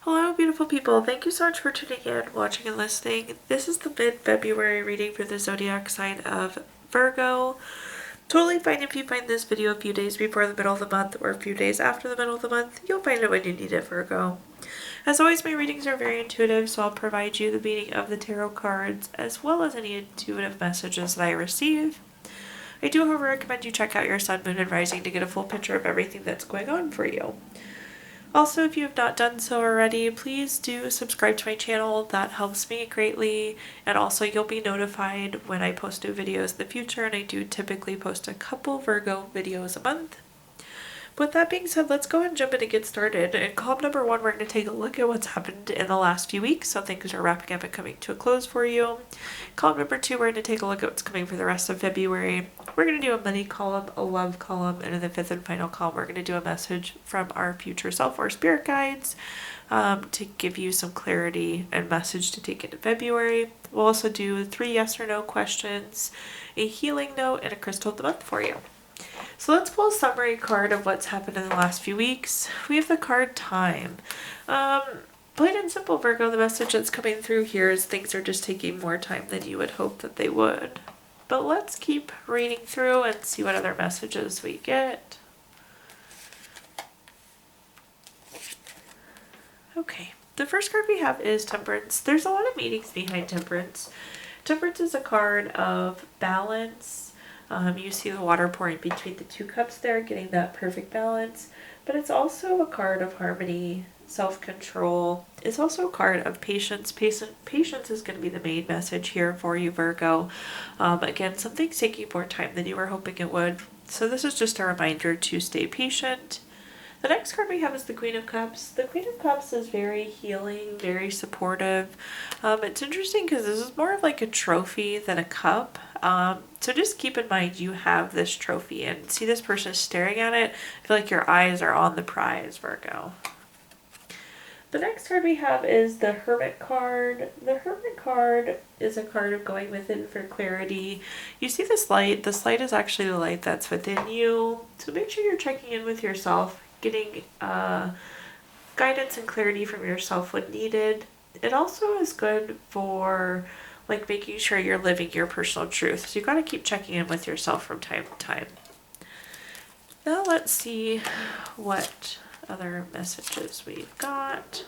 Hello, beautiful people. Thank you so much for tuning in, watching, and listening. This is the mid-February reading for the zodiac sign of Virgo. Totally fine if you find this video a few days before the middle of the month or a few days after the middle of the month. You'll find it when you need it, Virgo. As always, my readings are very intuitive, so I'll provide you the meaning of the tarot cards as well as any intuitive messages that I receive. I do, however, recommend you check out your sun, moon, and rising to get a full picture of everything that's going on for you. Also, if you have not done so already, please do subscribe to my channel. That helps me greatly. And also, you'll be notified when I post new videos in the future, and I do typically post a couple Virgo videos a month. With that being said, let's go ahead and jump in and get started. In column number 1, we're going to take a look at what's happened in the last few weeks, so things are wrapping up and coming to a close for you. Column number 2, we're going to take a look at what's coming for the rest of February. We're going to do a money column, a love column, and in the 5th and final column, we're going to do a message from our future self or spirit guides to give you some clarity and message to take into February. We'll also do 3 yes or no questions, a healing note, and a crystal of the month for you. So let's pull a summary card of what's happened in the last few weeks. We have the card Time. Plain and simple, Virgo, the message that's coming through here is things are just taking more time than you would hope that they would. But let's keep reading through and see what other messages we get. Okay, the first card we have is Temperance. There's a lot of meanings behind Temperance. Temperance is a card of balance. You see the water pouring between the 2 cups there, getting that perfect balance. But it's also a card of harmony, self-control. It's also a card of patience. Patience is going to be the main message here for you, Virgo. Again, something's taking more time than you were hoping it would. So this is just a reminder to stay patient. The next card we have is the Queen of Cups. The Queen of Cups is very healing, very supportive. It's interesting because this is more of like a trophy than a cup. So just keep in mind you have this trophy and see this person staring at it. I feel like your eyes are on the prize, Virgo. The next card we have is the Hermit card. The Hermit card is a card of going within for clarity. You see this light. This light is actually the light that's within you. So make sure you're checking in with yourself, getting guidance and clarity from yourself when needed. It also is good for like making sure you're living your personal truth. So you got to keep checking in with yourself from time to time. Now let's see what other messages we've got.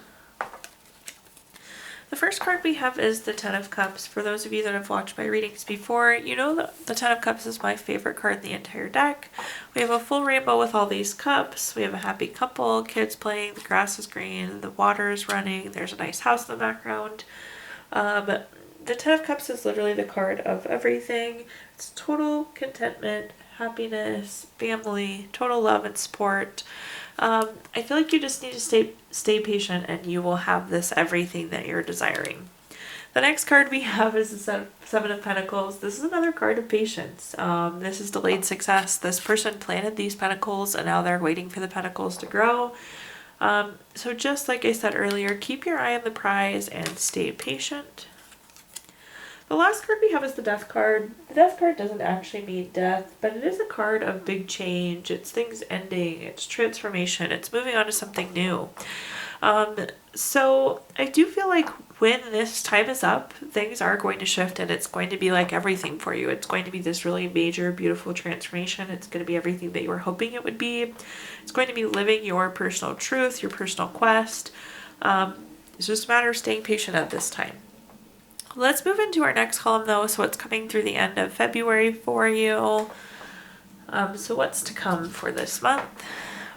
The first card we have is the Ten of Cups. For those of you that have watched my readings before, you know that the Ten of Cups is my favorite card in the entire deck. We have a full rainbow with all these cups. We have a happy couple, kids playing, the grass is green, the water is running, there's a nice house in the background. The Ten of Cups is literally the card of everything. It's total contentment, happiness, family, total love and support. I feel like you just need to stay patient and you will have this everything that you're desiring. The next card we have is the Seven of Pentacles. This is another card of patience. This is delayed success. This person planted these pentacles and now they're waiting for the pentacles to grow. So just like I said earlier, keep your eye on the prize and stay patient. The last card we have is the Death card. The Death card doesn't actually mean death, but it is a card of big change. It's things ending, it's transformation, it's moving on to something new. So I do feel like when this time is up, things are going to shift and it's going to be like everything for you. It's going to be this really major, beautiful transformation. It's going to be everything that you were hoping it would be. It's going to be living your personal truth, your personal quest. It's just a matter of staying patient at this time. Let's move into our next column though, so what's coming through the end of February for you. So what's to come for this month?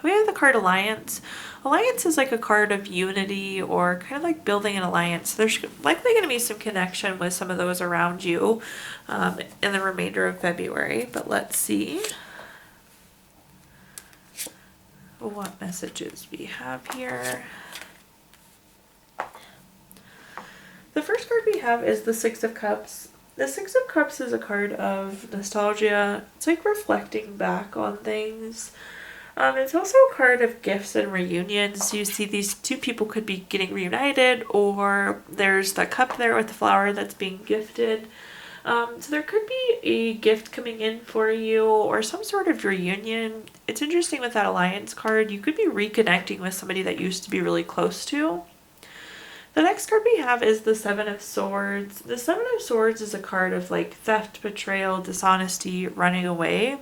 We have the card Alliance. Alliance is like a card of unity or kind of like building an alliance. There's likely going to be some connection with some of those around you in the remainder of February, but let's see what messages we have here. The first card we have is the Six of Cups. The Six of Cups is a card of nostalgia. It's like reflecting back on things. It's also a card of gifts and reunions. You see these 2 people could be getting reunited, or there's the cup there with the flower that's being gifted. So there could be a gift coming in for you or some sort of reunion. It's interesting with that Alliance card. You could be reconnecting with somebody that used to be really close to. The next card we have is the Seven of Swords. The Seven of Swords is a card of like theft, betrayal, dishonesty, running away.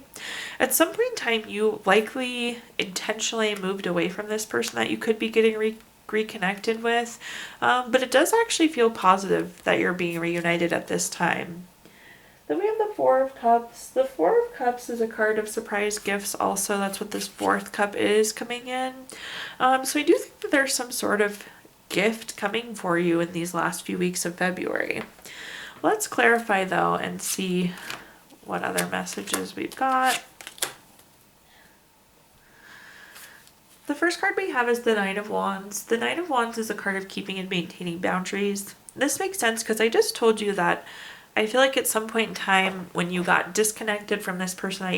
At some point in time, you likely intentionally moved away from this person that you could be getting reconnected with, but it does actually feel positive that you're being reunited at this time. Then we have the Four of Cups. The Four of Cups is a card of surprise gifts also. That's what this fourth cup is coming in. So I do think that there's some sort of gift coming for you in these last few weeks of February. Let's clarify though and see what other messages we've got. The first card we have is the Knight of Wands. The Knight of Wands is a card of keeping and maintaining boundaries. This makes sense because I just told you that I feel like at some point in time when you got disconnected from this person that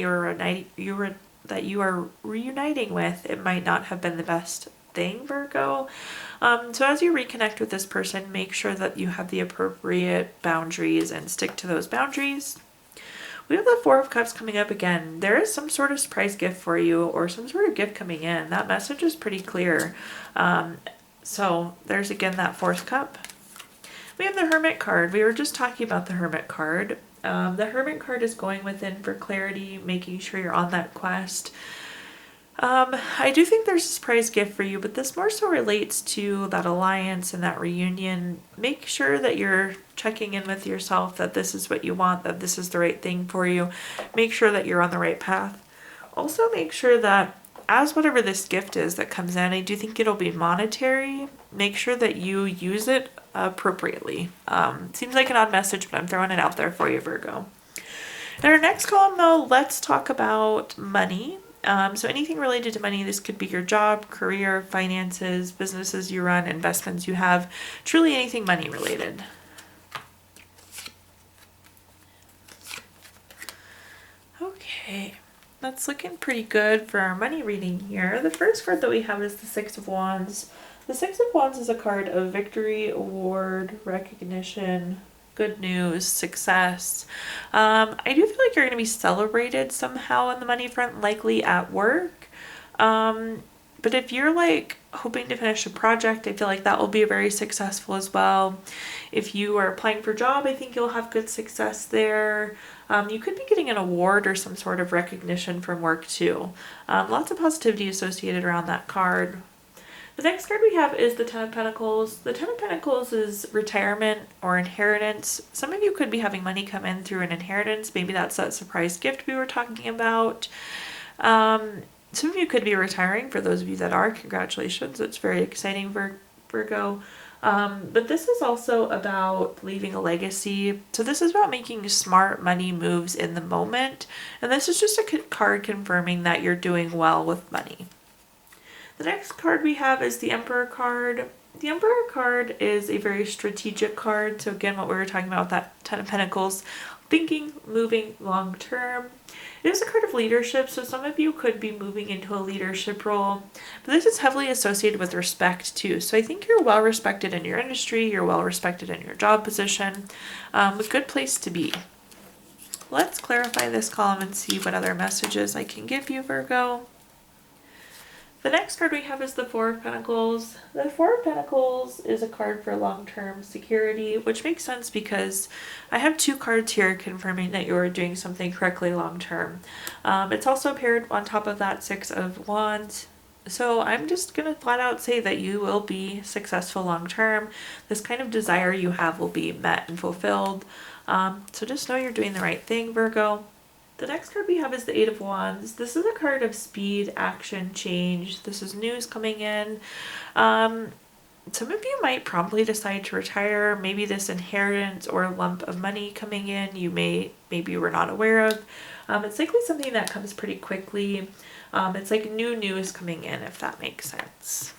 you are reuniting with, it might not have been the best thing, Virgo. So as you reconnect with this person, make sure that you have the appropriate boundaries and stick to those boundaries. We have the Four of Cups coming up again. There is some sort of surprise gift for you or some sort of gift coming in. That message is pretty clear. So there's again that fourth cup. We have the Hermit card. We were just talking about the Hermit card. The Hermit card is going within for clarity, making sure you're on that quest. I do think there's a surprise gift for you, but this more so relates to that alliance and that reunion. Make sure that you're checking in with yourself, that this is what you want, that this is the right thing for you. Make sure that you're on the right path. Also make sure that as whatever this gift is that comes in, I do think it'll be monetary. Make sure that you use it appropriately. Seems like an odd message, but I'm throwing it out there for you, Virgo. In our next column, though, let's talk about money. So anything related to money, this could be your job, career, finances, businesses you run, investments you have, truly anything money related. Okay, that's looking pretty good for our money reading here. The first card that we have is the Six of Wands. The Six of Wands is a card of victory, award, recognition, good news, success. I do feel like you're going to be celebrated somehow on the money front, likely at work. But if you're like hoping to finish a project, I feel like that will be very successful as well. If you are applying for a job, I think you'll have good success there. You could be getting an award or some sort of recognition from work too. Lots of positivity associated around that card. The next card we have is the Ten of Pentacles. The Ten of Pentacles is retirement or inheritance. Some of you could be having money come in through an inheritance. Maybe that's that surprise gift we were talking about. Some of you could be retiring. For those of you that are, congratulations. It's very exciting, Virgo. But this is also about leaving a legacy. So this is about making smart money moves in the moment. And this is just a card confirming that you're doing well with money. The next card we have is the Emperor card. The Emperor card is a very strategic card. So again, what we were talking about with that Ten of Pentacles, thinking, moving long term. It is a card of leadership, so some of you could be moving into a leadership role, but this is heavily associated with respect too. So I think you're well respected in your industry, you're well respected in your job position, a good place to be. Let's clarify this column and see what other messages I can give you, Virgo. The next card we have is the Four of Pentacles. The Four of Pentacles is a card for long-term security, which makes sense because I have two cards here confirming that you're doing something correctly long-term. It's also paired on top of that Six of Wands. So I'm just going to flat out say that you will be successful long-term. This kind of desire you have will be met and fulfilled. So just know you're doing the right thing, Virgo. The next card we have is the Eight of Wands. This is a card of speed, action, change. This is news coming in. Some of you might promptly decide to retire. Maybe this inheritance or lump of money coming in maybe you were not aware of. It's likely something that comes pretty quickly. It's like new news coming in, if that makes sense.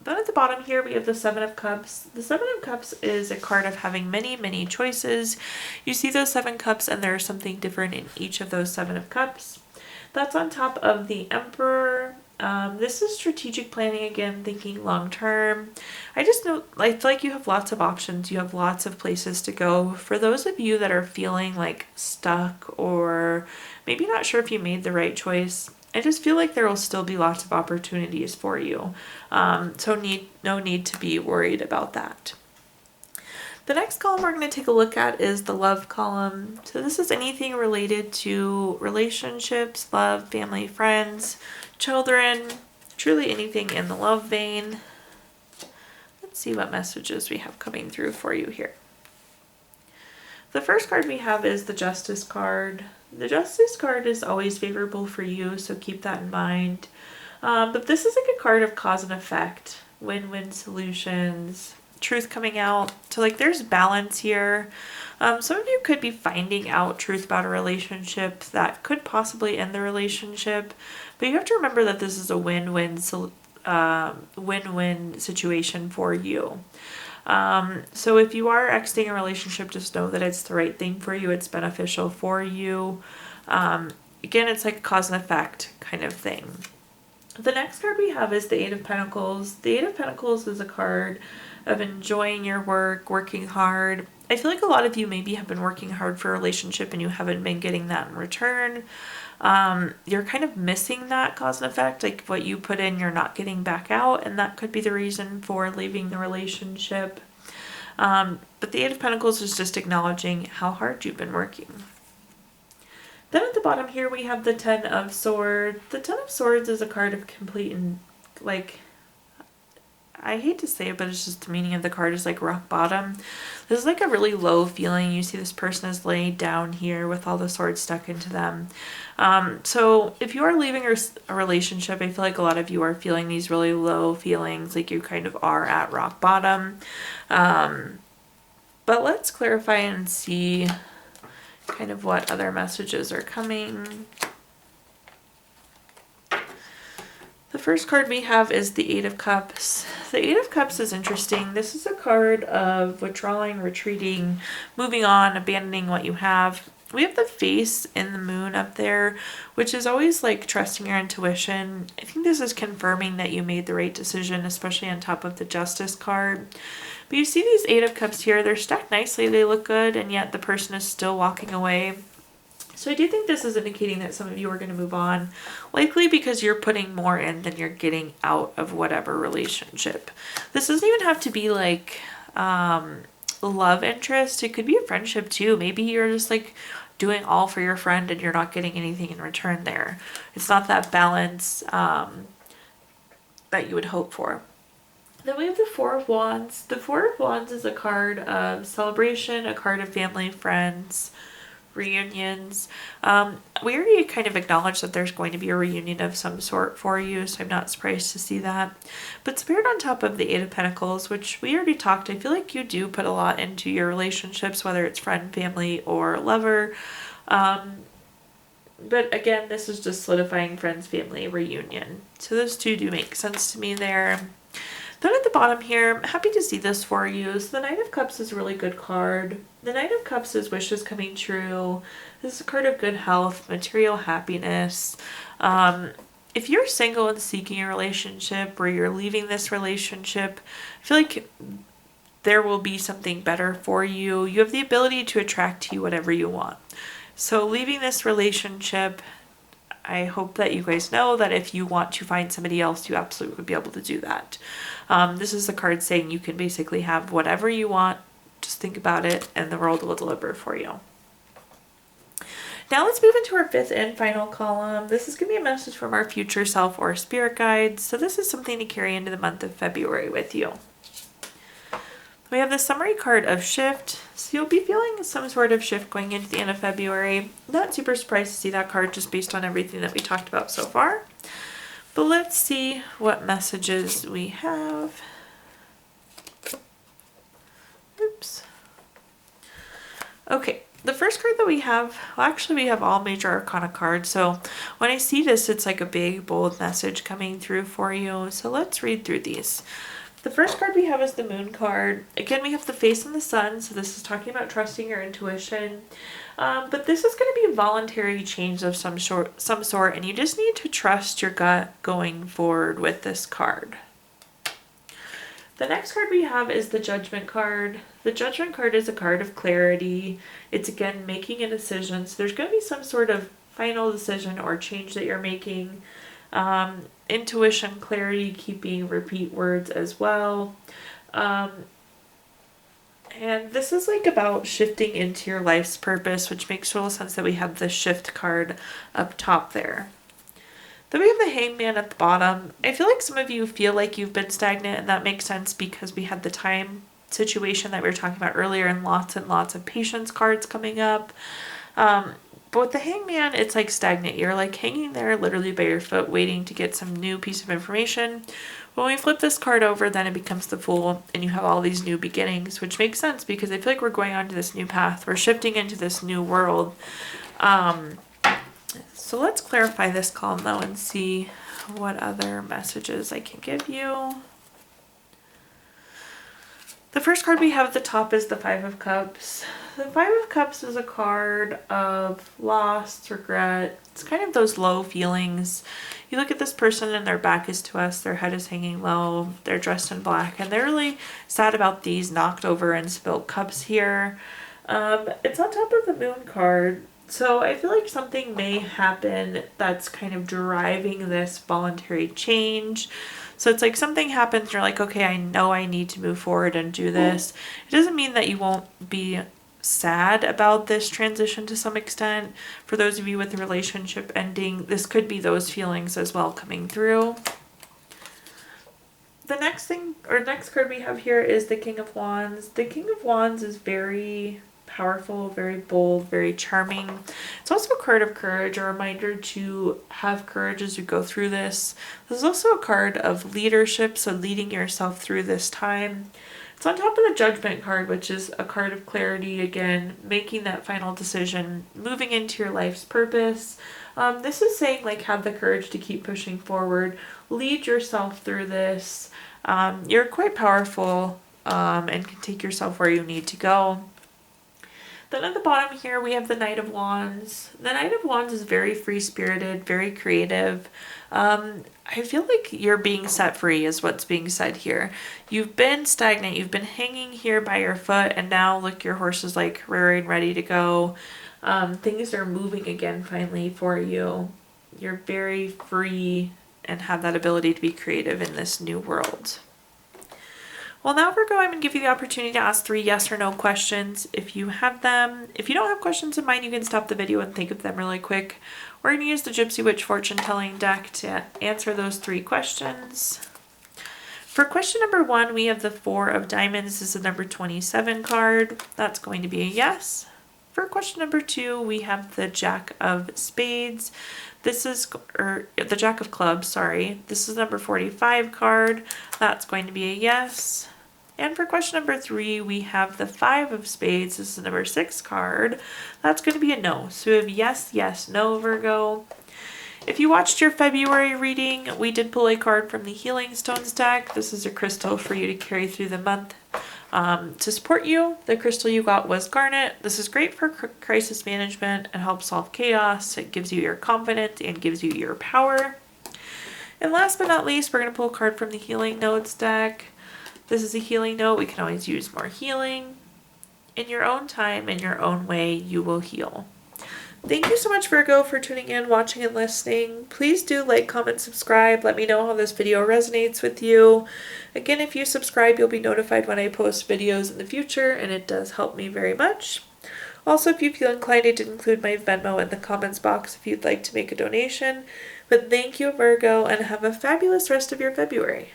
Then at the bottom here, we have the Seven of Cups. The Seven of Cups is a card of having many, many choices. You see those 7 cups and there's something different in each of those 7 of Cups. That's on top of the Emperor. This is strategic planning again, thinking long term. I just know, I feel like you have lots of options. You have lots of places to go. For those of you that are feeling like stuck or maybe not sure if you made the right choice, I just feel like there will still be lots of opportunities for you. So no need to be worried about that. The next column we're going to take a look at is the love column. So this is anything related to relationships, love, family, friends, children, truly anything in the love vein. Let's see what messages we have coming through for you here. The first card we have is the Justice card. The Justice card is always favorable for you, so keep that in mind. But this is like a card of cause and effect, win-win solutions, truth coming out. So like there's balance here. Some of you could be finding out truth about a relationship that could possibly end the relationship, but you have to remember that this is a win-win situation for you. So if you are exiting a relationship, just know that it's the right thing for you. It's beneficial for you. Again, it's like a cause and effect kind of thing. The next card we have is the Eight of Pentacles. The Eight of Pentacles is a card of enjoying your work, working hard. I feel like a lot of you maybe have been working hard for a relationship and you haven't been getting that in return. You're kind of missing that cause and effect, like what you put in, you're not getting back out, and that could be the reason for leaving the relationship. But the Eight of Pentacles is just acknowledging how hard you've been working. Then at the bottom here we have the Ten of Swords. The Ten of Swords is a card of complete and like, I hate to say it, but it's just the meaning of the card is like rock bottom. This is like a really low feeling. You see this person is laid down here with all the swords stuck into them. So if you are leaving a relationship, I feel like a lot of you are feeling these really low feelings, like you kind of are at rock bottom. But let's clarify and see kind of what other messages are coming. The first card we have is the Eight of Cups. The Eight of Cups is interesting. This is a card of withdrawing, retreating, moving on, abandoning what you have. We have the face in the moon up there, which is always like trusting your intuition. I think this is confirming that you made the right decision, especially on top of the Justice card. But you see these Eight of Cups here, they're stacked nicely, they look good, and yet the person is still walking away. So I do think this is indicating that some of you are going to move on, likely because you're putting more in than you're getting out of whatever relationship. This doesn't even have to be like love interest. It could be a friendship too. Maybe you're just like doing all for your friend and you're not getting anything in return there. It's not that balance that you would hope for. Then we have the Four of Wands. The Four of Wands is a card of celebration, a card of family, friends, reunions. We already kind of acknowledged that there's going to be a reunion of some sort for you, so I'm not surprised to see that. But Spirit on top of the Eight of Pentacles, which we already talked, I feel like you do put a lot into your relationships, whether it's friend, family, or lover. But again, this is just solidifying friends, family, reunion. So those two do make sense to me there. Then at the bottom here, I'm happy to see this for you. So the Knight of Cups is a really good card. The Knight of Cups is wishes coming true. This is a card of good health, material happiness. If you're single and seeking a relationship or you're leaving this relationship, I feel like there will be something better for you. You have the ability to attract to you whatever you want. So leaving this relationship, I hope that you guys know that if you want to find somebody else, you absolutely would be able to do that. This is the card saying you can basically have whatever you want. Just think about it and the world will deliver for you. Now let's move into our fifth and final column. This is going to be a message from our future self or spirit guides. So this is something to carry into the month of February with you. We have the summary card of shift. So you'll be feeling some sort of shift going into the end of February. Not super surprised to see that card just based on everything that we talked about so far. But let's see what messages we have. Oops. Okay, the first card that we have, well actually we have all major arcana cards. So when I see this, it's like a big bold message coming through for you. So let's read through these. The first card we have is the Moon card. Again, we have the face and the sun, so this is talking about trusting your intuition. But this is going to be a voluntary change of some sort, and you just need to trust your gut going forward with this card. The next card we have is the Judgment card. The Judgment card is a card of clarity. It's again making a decision, so there's going to be some sort of final decision or change that you're making. Intuition, clarity, keeping repeat words as well. And this is like about shifting into your life's purpose, which makes total sense that we have the shift card up top there. Then we have the hangman at the bottom. I feel like some of you feel like you've been stagnant, and that makes sense because we had the time situation that we were talking about earlier and lots of patience cards coming up. But with the hangman, it's like stagnant. You're like hanging there literally by your foot waiting to get some new piece of information. When we flip this card over, then it becomes the Fool, and you have all these new beginnings, which makes sense because I feel like we're going on to this new path. We're shifting into this new world. So let's clarify this column though and see what other messages I can give you. The first card we have at the top is the Five of Cups. The Five of Cups is a card of loss, regret. It's kind of those low feelings. You look at this person and their back is to us, their head is hanging low, they're dressed in black, and they're really sad about these knocked over and spilled cups here. It's on top of the Moon card. So I feel like something may happen that's kind of driving this voluntary change. So it's like something happens, you're like, okay, I know I need to move forward and do this. It doesn't mean that you won't be sad about this transition to some extent. For those of you with the relationship ending, this could be those feelings as well coming through. The next card we have here is the King of Wands. The King of Wands is very powerful, very bold, very charming. It's also a card of courage, a reminder to have courage as you go through this. This is also a card of leadership, so leading yourself through this time. It's on top of the Judgment card, which is a card of clarity, again, making that final decision, moving into your life's purpose. This is saying, like, have the courage to keep pushing forward, lead yourself through this. You're quite powerful and can take yourself where you need to go. Then at the bottom here, we have the Knight of Wands. The Knight of Wands is very free-spirited, very creative. I feel like you're being set free is what's being said here. You've been stagnant. You've been hanging here by your foot, and now look, your horse is like rearing, ready to go. Things are moving again finally for you. You're very free and have that ability to be creative in this new world. Well, now Virgo, I'm going to give you the opportunity to ask 3 yes or no questions if you have them. If you don't have questions in mind, you can stop the video and think of them really quick. We're going to use the Gypsy Witch Fortune Telling deck to answer those 3 questions. For question number 1, we have the 4 of Diamonds. This is the number 27 card. That's going to be a yes. For question number 2, we have the Jack of Spades. This is, or the Jack of Clubs, sorry. This is number 45 card. That's going to be a yes. And for question number 3, we have the 5 of Spades. This is the number 6 card. That's going to be a no. So we have yes, yes, no, Virgo. If you watched your February reading, we did pull a card from the Healing Stones deck. This is a crystal for you to carry through the month. To support you, the crystal you got was garnet. This is great for crisis management and helps solve chaos. It gives you your confidence and gives you your power. And last but not least, we're going to pull a card from the Healing Notes deck. This is a healing note. We can always use more healing. In your own time, in your own way, you will heal. Thank you so much, Virgo, for tuning in, watching, and listening. Please do like, comment, subscribe. Let me know how this video resonates with you. Again, if you subscribe, you'll be notified when I post videos in the future, and it does help me very much. Also, if you feel inclined, I did include my Venmo in the comments box if you'd like to make a donation. But thank you, Virgo, and have a fabulous rest of your February.